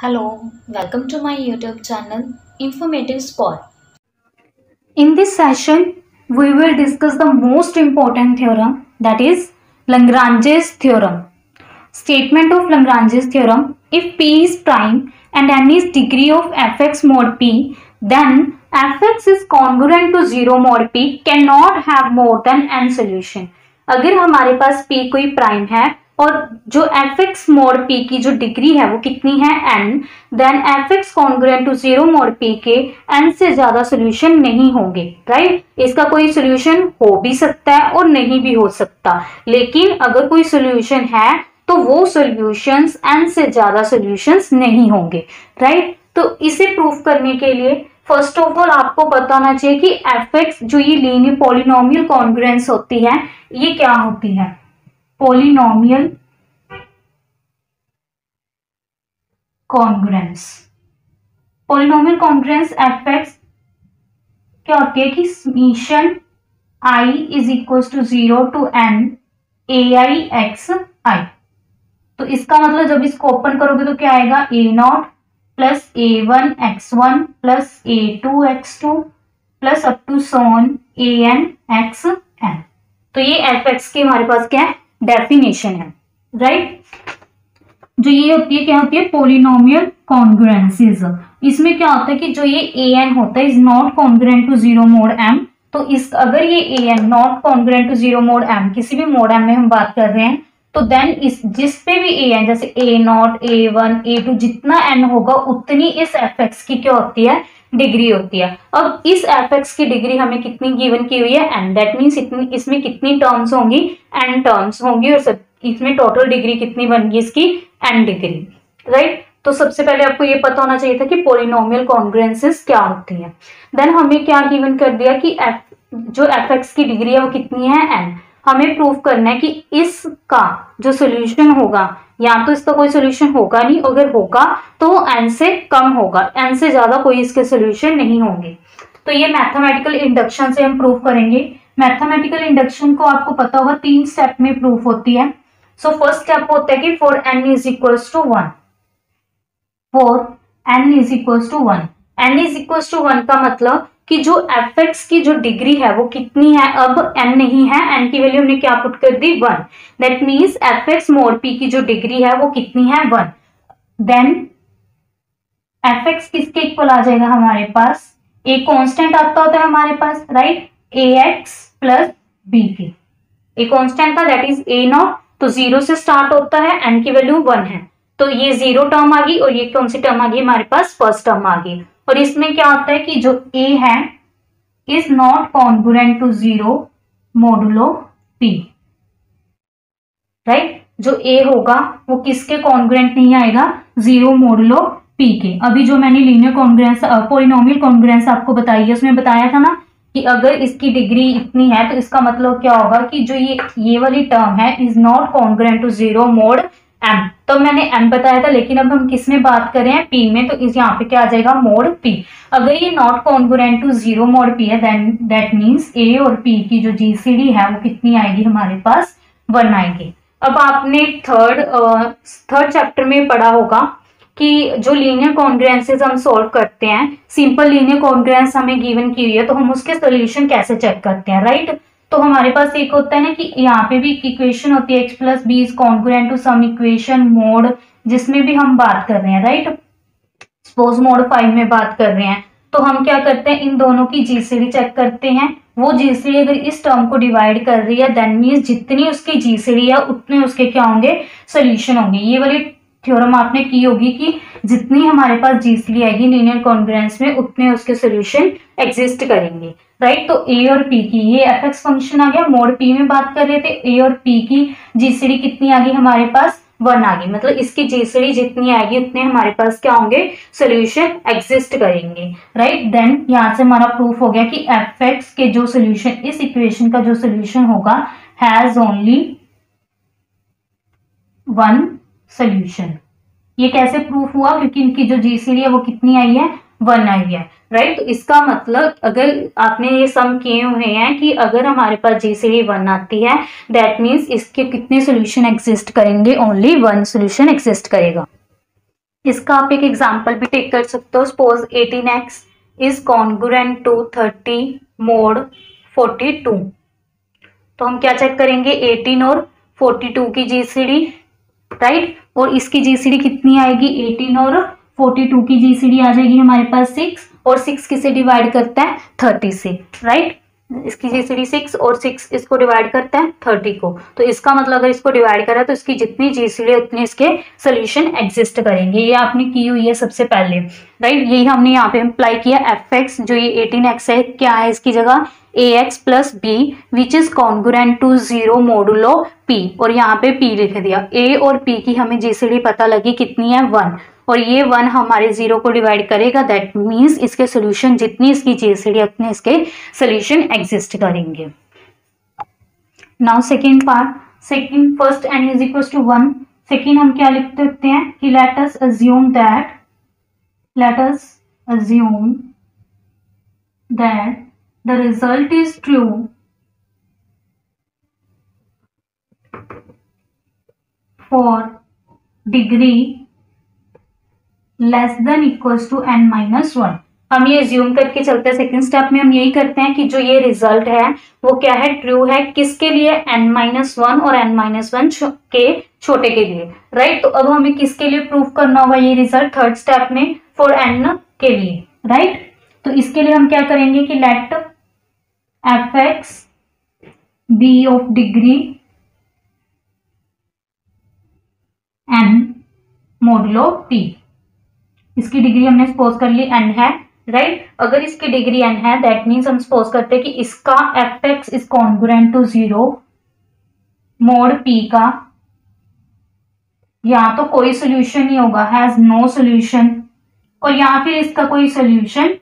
Hello, welcome to my YouTube channel Informative Spot. In this session, we will discuss the most important theorem, that is Lagrange's theorem. Statement of Lagrange's theorem: if P is prime and n is degree of fx mod P, then fx is congruent to 0 mod P cannot have more than n solution. अगर हमारे पास P कोई prime है और जो fx mod P की जो degree है वो कितनी है n, then fx congruent to 0 mod P के n से ज्यादा सोल्यूशन नहीं होंगे, राइट। इसका कोई सोल्यूशन हो भी सकता है और नहीं भी हो सकता, लेकिन अगर कोई सोल्यूशन है तो वो सॉल्यूशंस n से ज्यादा सॉल्यूशंस नहीं होंगे, राइट। तो इसे प्रूफ करने के लिए फर्स्ट ऑफ ऑल आपको पता होना चाहिए कि fx जो ये लीनियर पॉलिनोमियल कॉन्ग्रुएंस होती है ये क्या होती है। Polynomial congruence, polynomial congruence fx क्या होती है कि summation i is equal to 0 to n ai x i। तो इसका मतलब जब इसको ओपन करोगे तो क्या आएगा, a0 plus a1 x1 plus a2 x2 plus up to सोन an xn। तो ये fx की हमारे पास क्या है, डेफिनेशन है, राइट। जो ये होती है क्या होती है, पोलिनोमियल कॉन्ग्रुएंसेस। इसमें क्या होता है कि जो ये an होता है is not congruent to 0 mod m। तो इस अगर ये an not congruent to 0 mod m, किसी भी mod m में हम बात कर रहे हैं, तो देन इस जिस पे भी an जैसे a0 a1 a2 जितना n होगा उतनी इस fx की क्या होती है, डिग्री होती है। अब इस fx की डिग्री हमें कितनी गिवन की हुई है, n। दैट मीन्स इसमें कितनी टर्म्स होंगी, n टर्म्स होंगी, और सब इसमें टोटल डिग्री कितनी बनेगी इसकी, n डिग्री, राइट। तो सबसे पहले आपको ये पता होना चाहिए था कि पॉलिनोमियल कॉन्ग्रुएंसेस क्या होती है। देन हमें क्या गिवन कर दिया कि जो fx की डिग्री है वो कितनी है, n। हमें प्रूव करना है कि इसका जो सोल्यूशन होगा, या तो इसका कोई सोल्यूशन होगा नहीं, अगर होगा तो n से कम होगा, n से ज्यादा कोई इसके सोल्यूशन नहीं होंगे। तो ये मैथमेटिकल इंडक्शन से हम प्रूव करेंगे। मैथमेटिकल इंडक्शन को आपको पता होगा 3 स्टेप में प्रूफ होती है। सो फर्स्ट स्टेप होता है कि for n is equals to 1, for n is equals to 1, n is equals to 1 का मतलब कि जो fx की जो डिग्री है वो कितनी है, अब n नहीं है, n की वैल्यू हमने क्या पुट कर दी, 1। That means fx mod p की जो डिग्री है वो कितनी है, 1। देन fx किसके इक्वल आ जाएगा हमारे पास, एक कांस्टेंट आता होता है हमारे पास, राइट, ax प्लस b के। एक कांस्टेंट था दैट इज a0, तो 0 से स्टार्ट होता है, n की वैल्यू 1 है, तो ये 0 टर्म आ गई, और ये कौन सी टर्म आ गई हमारे पास, फर्स्ट टर्म आ गई। और इसमें क्या होता है कि जो a है is not congruent to 0 modulo p, right. जो a होगा वो किसके कॉन्ग्रुएंट नहीं आएगा, 0 मोडुलो p के। अभी जो मैंने लीनियर कॉन्ग्रुएंस पॉलिनोमियल कॉन्ग्रुएंस आपको बताई है उसमें बताया था ना कि अगर इसकी डिग्री इतनी है तो इसका मतलब क्या होगा कि जो ये वाली टर्म है is not congruent to 0 mod m। तो मैंने m बताया था, लेकिन अब हम किस में बात कर रहे हैं, p में, तो इस यहाँ पे क्या आ जाएगा, mod p। अगर ये not congruent to 0 mod p है देन दैट मीन्स a और p की जो जीसीडी है वो कितनी आएगी हमारे पास, 1 आएगी। अब आपने थर्ड चैप्टर में पढ़ा होगा कि जो लीनियर कॉन्ग्रुएंसेस हम सॉल्व करते हैं, सिंपल लीनियर कॉन्ग्रुएंस हमें गिवन की हुई है तो हम उसके सोल्यूशन कैसे चेक करते हैं, राइट। तो हमारे पास एक होता है ना कि यहाँ पे भी इक्वेशन होती है x plus B is congruent to some equation mod, जिसमें भी हम बात कर रहे हैं, राइट। सपोज मोड 5 में बात कर रहे हैं, तो हम क्या करते हैं, इन दोनों की जीसीडी चेक करते हैं। वो जीसीडी अगर इस टर्म को डिवाइड कर रही है देन मीन्स जितनी उसकी जीसीडी है उतने उसके क्या होंगे, सोल्यूशन होंगे। ये वाली थ्योरम आपने की होगी कि जितनी हमारे पास जीसीडी आएगी लीनियर कॉन्ग्रुएंस में उतने उसके सोल्यूशन एग्जिस्ट करेंगे, राइट। तो a और p की, ये fx फंक्शन आ गया, मोड p में बात कर रहे थे, a और p की जीसीडी कितनी आ गई हमारे पास, 1 आ गई। मतलब इसकी जीसीडी जितनी आएगी उतने हमारे पास क्या होंगे, सोल्यूशन एग्जिस्ट करेंगे, राइट। देन यहाँ से हमारा प्रूफ हो गया कि fx के जो सोल्यूशन, इस इक्वेशन का जो सोल्यूशन होगा हैज ओनली 1 सोल्यूशन। ये कैसे प्रूफ हुआ, क्योंकि इनकी जो जीसीडी है वो कितनी आई है, 1 आई है, राइट। तो इसका मतलब अगर आपने ये सम किए हुए हैं कि अगर हमारे पास जीसीडी 1 आती है दैट मीन्स इसके कितने सोल्यूशन एग्जिस्ट करेंगे, ओनली 1 सोल्यूशन एग्जिस्ट करेगा। इसका आप एक एग्जांपल भी टेक कर सकते हो। Suppose 18x is congruent to 30 mod 42। तो हम क्या चेक करेंगे, 18 और 42 की जीसीडी, राइट। और इसकी जीसीडी कितनी आएगी, 18 और 42 की जीसीडी आ जाएगी हमारे पास 6, और 6 किसे डिवाइड करता है, 30 से, राइट। इसकी जीसीडी 6 और 6 इसको डिवाइड करता है 30 को। तो इसका मतलब अगर इसको डिवाइड करा तो इसकी जितनी जीसीडी उतने इसके सोल्यूशन एग्जिस्ट करेंगे। ये आपने की हुई है सबसे पहले, राइट। यही हमने यहाँ पे अप्लाई किया। एफ जो ये 18x है, क्या है इसकी जगह, ax plus B which is congruent to 0 modulo p, और यहाँ पे p लिख दिया। a और p की हमें जीसीडी पता लगी कितनी है, 1, और ये 1 हमारे 0 को डिवाइड करेगा। दैट मीन्स इसके सोल्यूशन जितनी इसकी जीसीडी उतने इसके सोल्यूशन एग्जिस्ट करेंगे। Now second part, second first n is equal to 1। Second हम क्या लिख सकते हैं कि let us assume that the result is true for degree less than equals to n minus 1। हम ये assume करके चलते हैं। सेकेंड स्टेप में हम यही करते हैं कि जो ये रिजल्ट है वो क्या है, ट्रू है। किसके लिए, n माइनस 1 और n माइनस 1 के छोटे के लिए, राइट। तो अब हमें किसके लिए प्रूव करना होगा ये रिजल्ट, थर्ड स्टेप में फॉर n के लिए, राइट। तो इसके लिए हम क्या करेंगे कि let fx be of degree n मोडुलो p। इसकी डिग्री हमने सपोज कर ली n है, राइट। अगर इसकी डिग्री n है दैट मीन्स हम सपोज करते हैं कि इसका fx is congruent to 0 mod p का या तो कोई सोल्यूशन नहीं होगा, हैज नो सोल्यूशन, और या फिर इसका कोई सोल्यूशन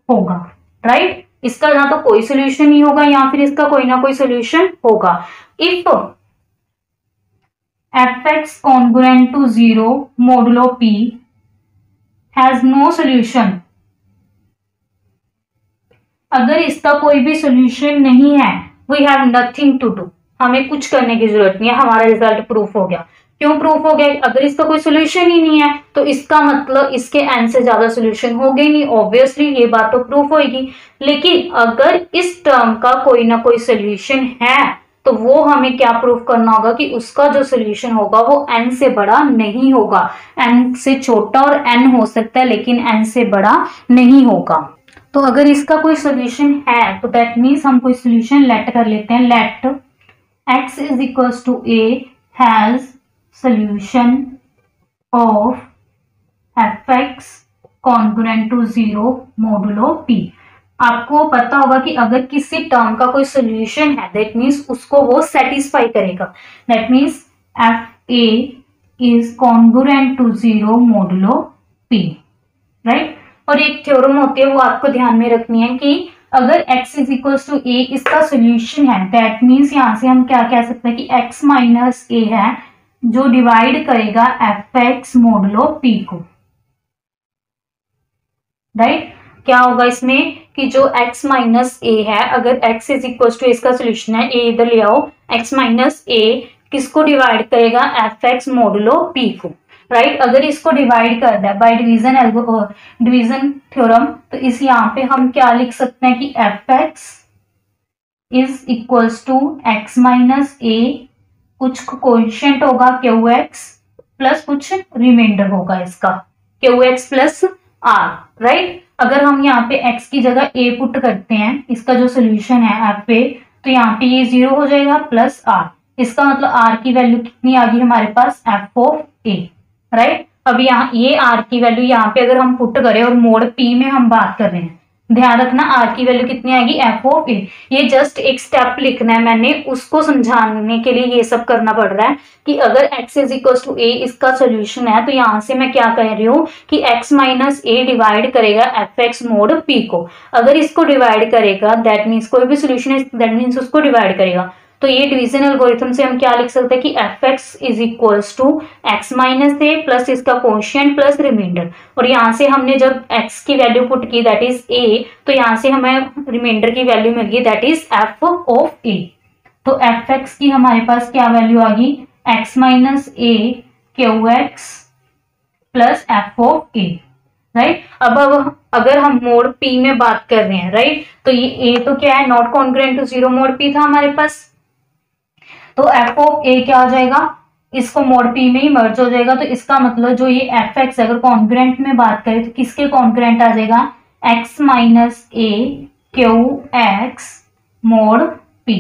होगा, राइट। इसका ना तो कोई सोल्यूशन नहीं होगा या फिर इसका कोई ना कोई सोल्यूशन होगा। If fx congruent to 0 modulo p has no solution, अगर इसका कोई भी सोल्यूशन नहीं है, we have nothing to do, हमें कुछ करने की जरूरत नहीं है, हमारा रिजल्ट प्रूफ हो गया। क्यों प्रूफ हो गया, अगर इसका कोई सोल्यूशन ही नहीं है तो इसका मतलब इसके n से ज्यादा सोल्यूशन हो गए नहीं, ऑब्वियसली ये बात तो प्रूफ होगी। लेकिन अगर इस टर्म का कोई ना कोई सोल्यूशन है तो वो हमें क्या प्रूफ करना होगा कि उसका जो सोल्यूशन होगा वो n से बड़ा नहीं होगा। n से छोटा और n हो सकता है लेकिन n से बड़ा नहीं होगा। तो अगर इसका कोई सोल्यूशन है तो दैट मीन्स हम कोई सोल्यूशन लेट कर लेते हैं। Let x is equals to a has solution of fx congruent to 0 modulo p। आपको पता होगा कि अगर किसी टर्म का कोई सोल्यूशन है दैट मीन्स उसको वो सेटिस्फाई करेगा। That means F A is congruent to 0 modulo p, right. और एक थ्योरम होती है वो आपको ध्यान में रखनी है कि अगर x is equal to a इसका सोल्यूशन है दैट मीन्स यहां से हम क्या कह सकते हैं कि x माइनस a है जो डिवाइड करेगा fx मोडुलो p को, राइट। क्या होगा इसमें कि जो x माइनस a है, अगर x इज इक्वल टू इसका सोल्यूशन है, a इधर ले आओ, x माइनस a किसको डिवाइड करेगा, fx मोडुलो p को, राइट। अगर इसको डिवाइड कर दिया बाय डिवीजन थ्योरम तो इस यहाँ पे हम क्या लिख सकते हैं कि fx is equals to x minus a, कुछ कोएफिशिएंट होगा qx प्लस कुछ रिमाइंडर होगा इसका qx प्लस r, राइट। अगर हम यहाँ पे x की जगह a पुट करते हैं, इसका जो सोल्यूशन है f पे, तो यहाँ पे ये 0 हो जाएगा प्लस r। इसका मतलब r की वैल्यू कितनी आ गई हमारे पास, f ऑफ a, राइट। अब यहाँ ये r की वैल्यू यहाँ पे अगर हम पुट करें और मोड p में हम बात कर रहे हैं, ध्यान रखना r की वैल्यू कितनी आएगी, f ऑफ a। ये जस्ट एक स्टेप लिखना है मैंने, उसको समझाने के लिए ये सब करना पड़ रहा है कि अगर x is equal to a इसका सोल्यूशन है तो यहाँ से मैं क्या कह रही हूँ कि x माइनस a डिवाइड करेगा fx मोड p को। अगर इसको डिवाइड करेगा दैट मीन्स कोई भी सोल्यूशन है दैट मीन्स उसको डिवाइड करेगा। तो ये डिवीजन एल्गोरिथम से हम क्या लिख सकते हैं कि fx is equals to x minus A plus इसका कोएफिशिएंट प्लस रिमाइंडर, और यहाँ से हमने जब x की वैल्यू पुट की दैट इज a, तो यहाँ से हमें रिमाइंडर की वैल्यू मिल गई that is f of a। तो fx की हमारे पास क्या वैल्यू आ गई, x minus a qx plus F of A, right. अब अगर हम मोड पी में बात कर रहे हैं, राइट, तो ये ए तो क्या है, not congruent to zero mod P था हमारे पास, तो एफ ऑफ ए क्या हो जाएगा, इसको मोड पी में ही मर्ज हो जाएगा। तो इसका मतलब जो ये एफ एक्स अगर कॉन्ग्रुएंट में बात करें तो किसके कॉन्ग्रुएंट आ जाएगा, X minus A Q X mod P,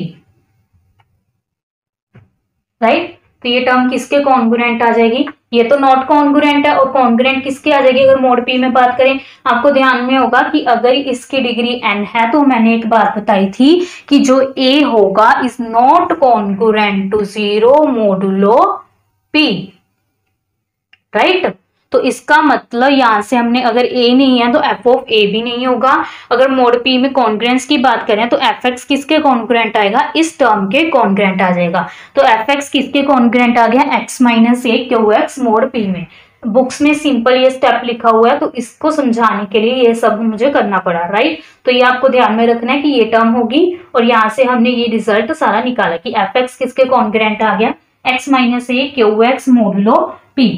right. तो ये टर्म किसके कॉन्ग्रुएंट आ जाएगी, ये तो नॉट कॉन्ग्रुएंट है, और कॉन्ग्रुएंट किसके आ जाएगी अगर मोड पी में बात करें। आपको ध्यान में होगा कि अगर इसकी डिग्री n है तो मैंने एक बात बताई थी कि जो a होगा is not congruent to zero modulo p, right. तो इसका मतलब यहां से हमने अगर a नहीं है तो f ऑफ a भी नहीं होगा। अगर मोड p में कॉन्ग्रुएंस की बात करें तो एफ एक्स किसके कॉन्ग्रुएंट आएगा, इस टर्म के कॉन्ग्रुएंट आ जाएगा। तो एफ एक्स किसके कॉन्ग्रुएंट आ गया, X minus A Q X mod p में। बुक्स में सिंपल ये स्टेप लिखा हुआ है तो इसको समझाने के लिए ये सब मुझे करना पड़ा, राइट। तो ये आपको ध्यान में रखना है कि ये टर्म होगी, और यहाँ से हमने ये रिजल्ट सारा निकाला कि एफ एक्स किसके कॉन्ग्रुएंट आ गया, X minus A Q X modulo p,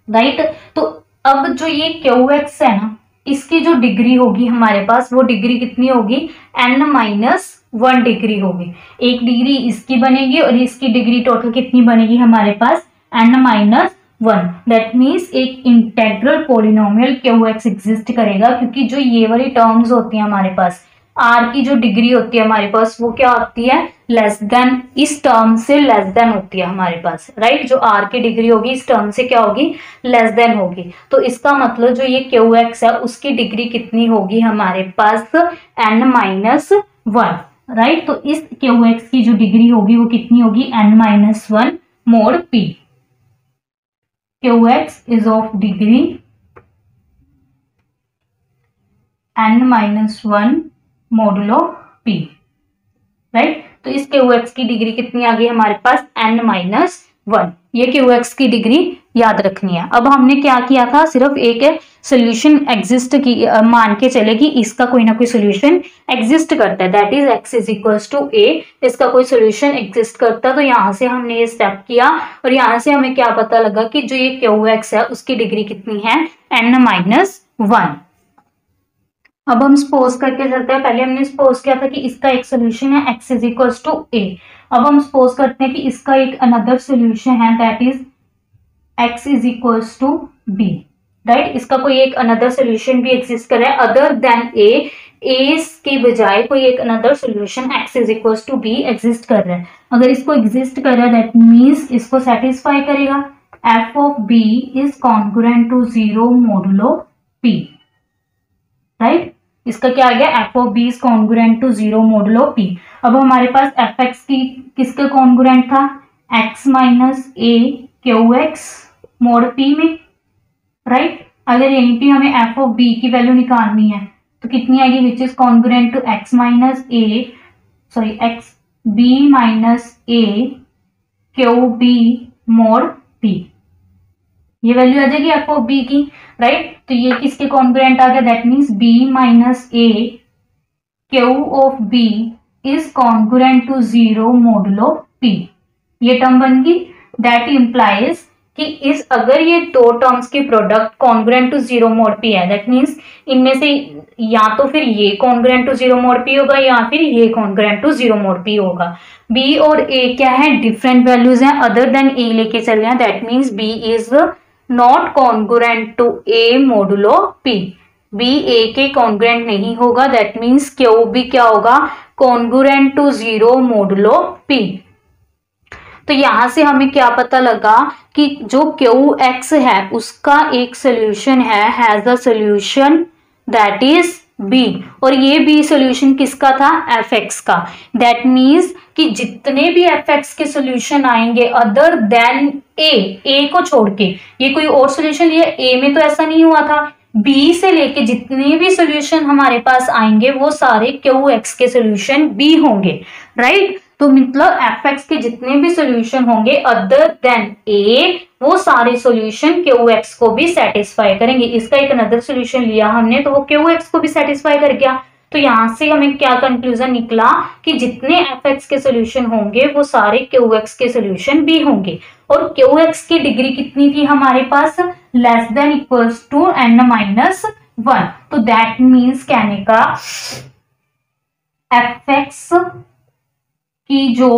right. तो अब जो ये क्यू एक्स है ना, इसकी जो डिग्री होगी हमारे पास वो डिग्री कितनी होगी, n माइनस 1 डिग्री होगी। एक डिग्री इसकी बनेगी और इसकी डिग्री टोटल कितनी बनेगी हमारे पास, n माइनस 1। दैट मीन्स एक integral polynomial Q x exist करेगा, क्योंकि जो ये वाली टर्म्स होती है हमारे पास, r की जो डिग्री होती है हमारे पास वो क्या होती है, लेस देन, इस टर्म से लेस देन होती है हमारे पास, राइट। जो r की डिग्री होगी इस टर्म से क्या होगी, लेस देन होगी। तो इसका मतलब जो ये क्यू एक्स है उसकी डिग्री कितनी होगी हमारे पास, n माइनस 1, राइट। तो इस क्यू एक्स की जो डिग्री होगी वो कितनी होगी, n minus 1 mode p। Q x is of degree n minus 1 modulo p, right. तो इस क्यू एक्स की डिग्री कितनी आ गई हमारे पास, n माइनस 1। ये क्यू एक्स की डिग्री याद रखनी है। अब हमने क्या किया था, सिर्फ एक सोल्यूशन एग्जिस्ट की मान के चले कि इसका कोई ना कोई सोल्यूशन एग्जिस्ट करता है, that is x is equals to a, इसका कोई सोल्यूशन एग्जिस्ट करता है। तो यहाँ से हमने ये स्टेप किया और यहाँ से हमें क्या पता लगा कि जो ये क्यू एक्स है उसकी डिग्री कितनी है, n माइनस 1। अब हम सपोज करके चलते हैं, पहले हमने सपोज किया था कि इसका एक सोल्यूशन है x is equals to a। अब हम सपोज करते हैं कि इसका एक अनदर सोल्यूशन है, that is x is equals to b, right. इसका कोई एक अनदर सोल्यूशन भी एग्जिस्ट कर रहा है अदर देन a के बजाय कोई एक another solution x is equals to b exist कर रहा है। अगर इसको एग्जिस्ट कर रहा है दैट मीन्स इसको सेटिस्फाई करेगा, f of b is congruent to zero modulo p, right. इसका क्या आ गया, F of B is congruent to zero modulo p। अब हमारे पास एफ एक्स की किसका कॉन्ग्रुएंट था, x minus A Q X mod p में, राइट। अगर यहीं पे हमें एफ ऑफ बी की वैल्यू निकालनी है तो कितनी आएगी, which is congruent to x minus A sorry x B minus A Q B mod p। ये वैल्यू आ जाएगी एफ ऑफ बी की, राइट। तो ये किसके कॉन्ग्रुएंट आ गया, that means b minus A Q of b is congruent to zero modulo p। ये टर्म बन गई, दैट इंप्लाइज कि इस अगर ये दो टर्म्स के product congruent to zero mod p है, दैट मीन्स इनमें से या तो फिर ये congruent to zero mod p होगा या फिर ये congruent to zero mod p होगा। b और a क्या है, डिफरेंट वैल्यूज हैं, अदर देन a लेके चल रहे हैं, that means b is not congruent to a modulo p। b a के कॉन्ग्रुएंट नहीं होगा, दैट मीन्स क्यू भी क्या होगा, congruent to zero modulo p। तो यहां से हमें क्या पता लगा कि जो क्यू एक्स है उसका एक सोल्यूशन है, has a solution that is b, और ये b सोल्यूशन किसका था, एफ एक्स का। दैट मीन्स कि जितने भी एफ एक्स के सोल्यूशन आएंगे अदर देन a को छोड़ के, ये कोई और सोल्यूशन लिया, a में तो ऐसा नहीं हुआ था, b से लेके जितने भी सोल्यूशन हमारे पास आएंगे वो सारे क्यू एक्स के सोल्यूशन b होंगे, राइट। तो मतलब एफ एक्स के जितने भी सोल्यूशन होंगे अदर देन a, वो सारे सोल्यूशन क्यू एक्स को भी सेटिस्फाई करेंगे। इसका एक अनदर सोल्यूशन लिया हमने तो वो क्यू एक्स को भी सेटिस्फाई कर गया। तो यहां से हमें क्या कंक्लूजन निकला कि जितने एफ एक्स के सोल्यूशन होंगे वो सारे क्यू एक्स के सोल्यूशन भी होंगे। और क्यू एक्स की डिग्री कितनी थी हमारे पास, less than equals to n-1। तो दैट मीन्स कहने का fx की जो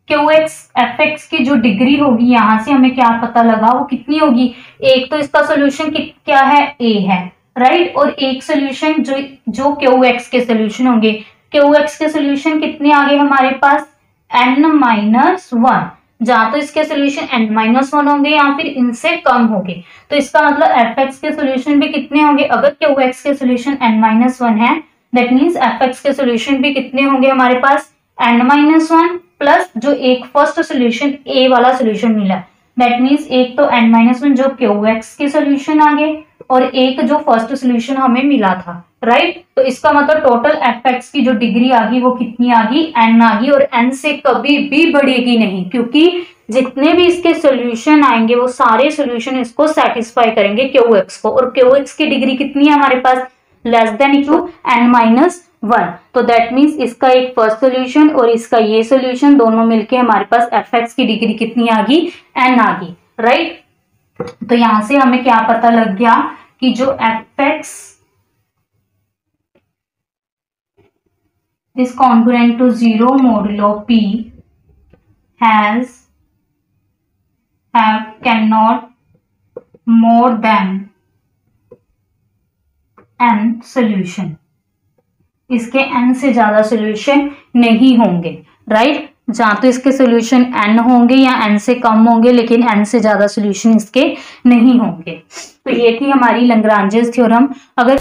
fx की जो डिग्री होगी, यहां से हमें क्या पता लगा वो कितनी होगी। एक तो इसका सोल्यूशन क्या है, a है, राइट। और एक सोल्यूशन जो qx के सोल्यूशन होंगे, qx के सोल्यूशन कितने आ गए हमारे पास, n-1। जहां तो इसके सोल्यूशन n-1 होंगे या फिर इनसे कम होंगे। तो इसका मतलब fx के सोल्यूशन भी कितने होंगे, अगर qx के सोल्यूशन n-1 है, दैट मीन्स fx के सोल्यूशन भी कितने होंगे हमारे पास, n-1 प्लस जो एक फर्स्ट सोल्यूशन a वाला सोल्यूशन मिला, दैट मीन्स एक तो n-1 जो qx के सोल्यूशन आ गए और एक जो फर्स्ट सोल्यूशन हमें मिला था, राइट। तो इसका मतलब टोटल fx की जो डिग्री आ गई वो कितनी आ गई, n आ गई। और n से कभी भी बढ़ेगी नहीं, क्योंकि जितने भी इसके सोल्यूशन आएंगे वो सारे सोल्यूशन इसको सेटिस्फाई करेंगे qx को, और qx की डिग्री कितनी है हमारे पास, लेस देन इक्वल n-1। तो दैट मीन्स इसका एक फर्स्ट सोल्यूशन और इसका ये सोल्यूशन दोनों मिलके हमारे पास fx की डिग्री कितनी आ गई, n आ गई, राइट। तो यहां से हमें क्या पता लग गया कि जो fx is congruent to 0 modulo p cannot more than n solution, इसके n से ज्यादा सोल्यूशन नहीं होंगे, राइट। जहां तो इसके सोल्यूशन n होंगे या n से कम होंगे, लेकिन n से ज्यादा सोल्यूशन इसके नहीं होंगे। तो ये थी हमारी लैग्रांजेस थ्योरम। अगर